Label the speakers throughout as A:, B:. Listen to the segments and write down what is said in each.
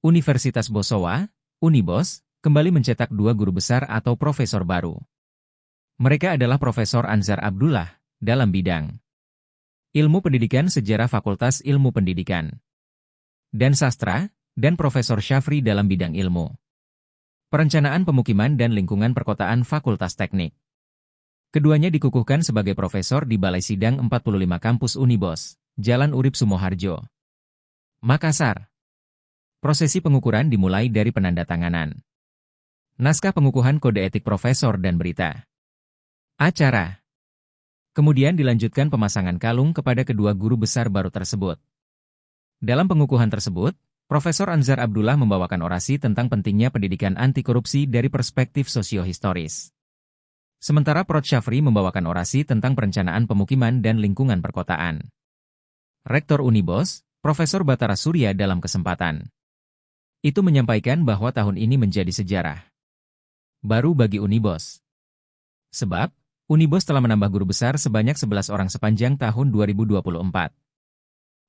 A: Universitas Bosowa, Unibos, kembali mencetak 2 guru besar atau profesor baru. Mereka adalah Profesor Anzar Abdullah, dalam bidang Ilmu Pendidikan Sejarah Fakultas Ilmu Pendidikan dan Sastra, dan Profesor Syafri dalam bidang Ilmu Perencanaan Pemukiman dan Lingkungan Perkotaan Fakultas Teknik. Keduanya dikukuhkan sebagai profesor di Balai Sidang 45 Kampus Unibos, Jalan Urip Sumoharjo, Makassar. Prosesi pengukuran dimulai dari penandatanganan naskah pengukuhan kode etik profesor dan berita acara. Kemudian dilanjutkan pemasangan kalung kepada kedua guru besar baru tersebut. Dalam pengukuhan tersebut, Profesor Anzar Abdullah membawakan orasi tentang pentingnya pendidikan anti korupsi dari perspektif sosiohistoris. Sementara Prof. Syafri membawakan orasi tentang perencanaan pemukiman dan lingkungan perkotaan. Rektor Unibos, Profesor Batara Surya dalam kesempatan itu menyampaikan bahwa tahun ini menjadi sejarah baru bagi Unibos. Sebab, Unibos telah menambah guru besar sebanyak 11 orang sepanjang tahun 2024.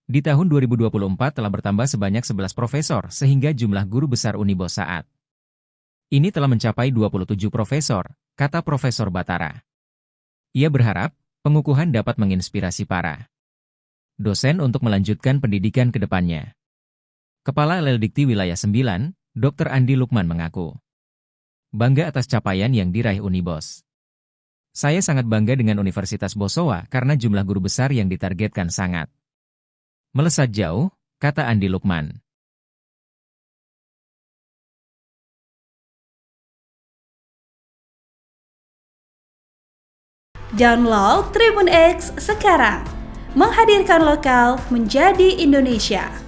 A: Di tahun 2024 telah bertambah sebanyak 11 profesor sehingga jumlah guru besar Unibos saat ini telah mencapai 27 profesor, kata Profesor Batara. Ia berharap, pengukuhan dapat menginspirasi para dosen untuk melanjutkan pendidikan ke depannya. Kepala LLDikti Wilayah 9, Dr. Andi Lukman mengaku bangga atas capaian yang diraih Unibos. Saya sangat bangga dengan Universitas Bosowa karena jumlah guru besar yang ditargetkan sangat melesat jauh, kata Andi Lukman.
B: Download Tribun X sekarang, menghadirkan lokal menjadi Indonesia.